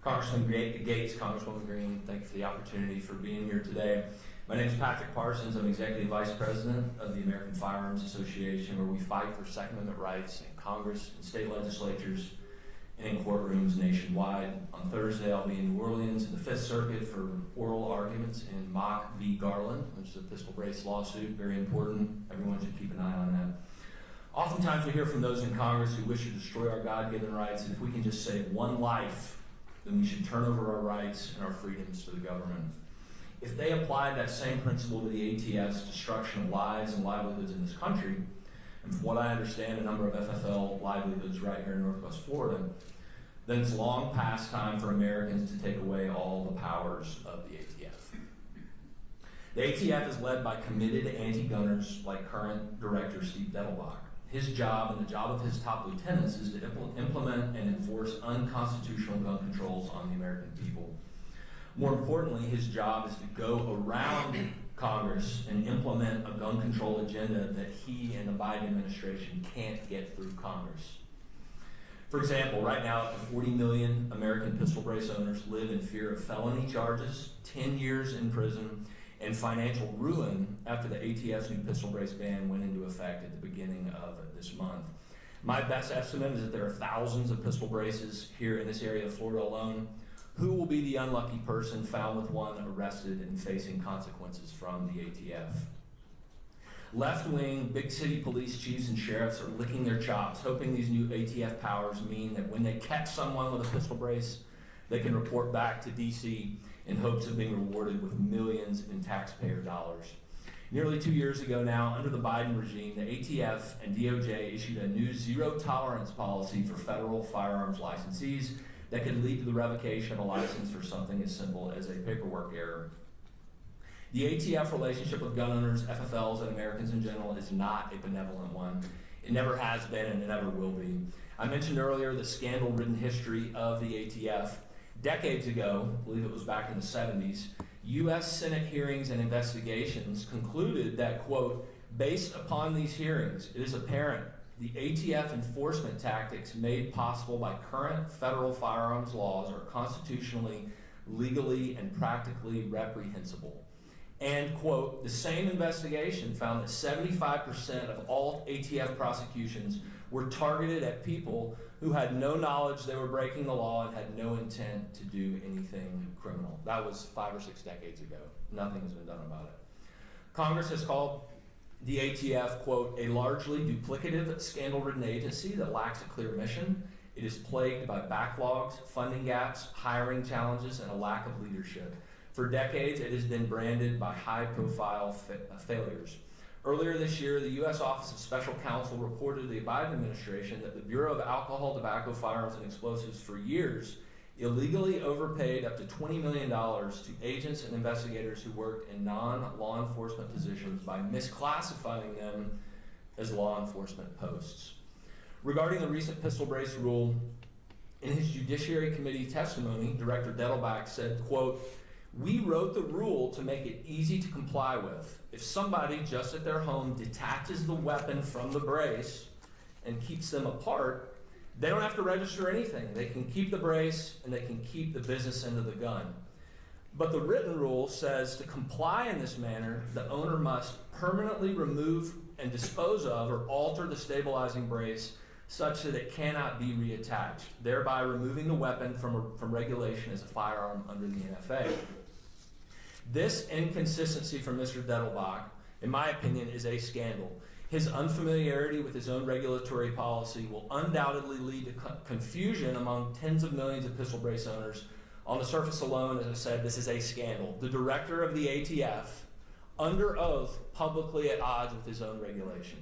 Congressman Gaetz, Congresswoman Green, thank you for the opportunity for being here today. My name is Patrick Parsons. I'm Executive Vice President of the American Firearms Association, where we fight for Second Amendment rights in Congress and state legislatures and in courtrooms nationwide. On Thursday, I'll be in New Orleans in the Fifth Circuit for oral arguments in Mock v. Garland, which is a pistol brace lawsuit, very important. Everyone should keep an eye on that. Oftentimes we hear from those in Congress who wish to destroy our God-given rights, and if we can just save one life, then we should turn over our rights and our freedoms to the government. If they applied that same principle to the ATF's destruction of lives and livelihoods in this country, and from what I understand, a number of FFL livelihoods right here in Northwest Florida, then it's long past time for Americans to take away all the powers of the ATF. The ATF is led by committed anti-gunners like current Director Steve Dettelbach. His job and the job of his top lieutenants is to implement and enforce unconstitutional gun controls on the American people. More importantly, his job is to go around Congress and implement a gun control agenda that he and the Biden administration can't get through Congress. For example, right now, up to 40 million American pistol brace owners live in fear of felony charges, 10 years in prison, and financial ruin after the ATF's new pistol brace ban went into effect at the beginning of this month. My best estimate is that there are thousands of pistol braces here in this area of Florida alone. Who will be the unlucky person found with one, arrested, and facing consequences from the ATF? Left-wing, big city police chiefs and sheriffs are licking their chops, hoping these new ATF powers mean that when they catch someone with a pistol brace, they can report back to D.C. in hopes of being rewarded with millions in taxpayer dollars. Nearly 2 years ago now, under the Biden regime, the ATF and DOJ issued a new zero-tolerance policy for federal firearms licensees that could lead to the revocation of a license for something as simple as a paperwork error. The ATF relationship with gun owners, FFLs, and Americans in general is not a benevolent one. It never has been and it never will be. I mentioned earlier the scandal-ridden history of the ATF. Decades ago, I believe it was back in the 70s, U.S. Senate hearings and investigations concluded that, quote, based upon these hearings, it is apparent the ATF enforcement tactics made possible by current federal firearms laws are constitutionally, legally, and practically reprehensible. And, quote, the same investigation found that 75% of all ATF prosecutions were targeted at people who had no knowledge they were breaking the law and had no intent to do anything criminal. That was 5 or 6 decades ago. Nothing has been done about it. Congress has called the ATF, quote, a largely duplicative, scandal-ridden agency that lacks a clear mission. It is plagued by backlogs, funding gaps, hiring challenges, and a lack of leadership. For decades, it has been branded by high-profile failures. Earlier this year, the U.S. Office of Special Counsel reported to the Biden administration that the Bureau of Alcohol, Tobacco, Firearms, and Explosives for years illegally overpaid up to $20 million to agents and investigators who worked in non-law enforcement positions by misclassifying them as law enforcement posts. Regarding the recent pistol brace rule, in his Judiciary Committee testimony, Director Dettelbach said, quote, we wrote the rule to make it easy to comply with. If somebody just at their home detaches the weapon from the brace and keeps them apart, they don't have to register anything. They can keep the brace and they can keep the business end of the gun. But the written rule says to comply in this manner, the owner must permanently remove and dispose of or alter the stabilizing brace such that it cannot be reattached, thereby removing the weapon from regulation as a firearm under the NFA. This inconsistency from Mr. Dettelbach, in my opinion, is a scandal. His unfamiliarity with his own regulatory policy will undoubtedly lead to confusion among tens of millions of pistol brace owners. On the surface alone, as I said, this is a scandal. The director of the ATF, under oath, publicly at odds with his own regulation.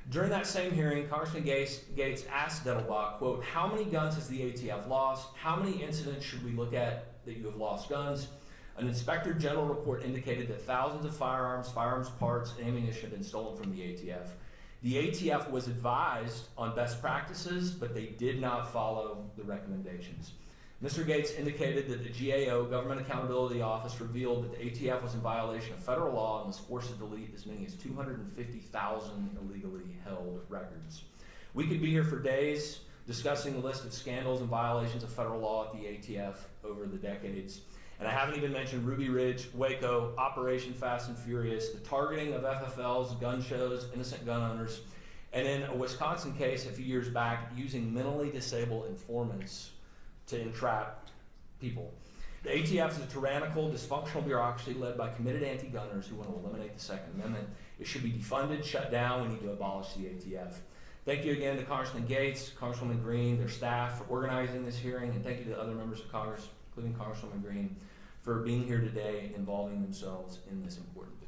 During that same hearing, Congressman Gaetz asked Dettelbach, quote, how many guns has the ATF lost? How many incidents should we look at that you have lost guns? An Inspector General report indicated that thousands of firearms parts, and ammunition have been stolen from the ATF. The ATF was advised on best practices, but they did not follow the recommendations. Mr. Gaetz indicated that the GAO, Government Accountability Office, revealed that the ATF was in violation of federal law and was forced to delete as many as 250,000 illegally held records. We could be here for days discussing the list of scandals and violations of federal law at the ATF over the decades. And I haven't even mentioned Ruby Ridge, Waco, Operation Fast and Furious, the targeting of FFLs, gun shows, innocent gun owners, and in a Wisconsin case a few years back, using mentally disabled informants to entrap people. The ATF is a tyrannical, dysfunctional bureaucracy led by committed anti-gunners who want to eliminate the Second Amendment. It should be defunded, shut down. We need to abolish the ATF. Thank you again to Congressman Gaetz, Congresswoman Green, their staff for organizing this hearing, and thank you to other members of Congress, including Congresswoman Green, for being here today and involving themselves in this important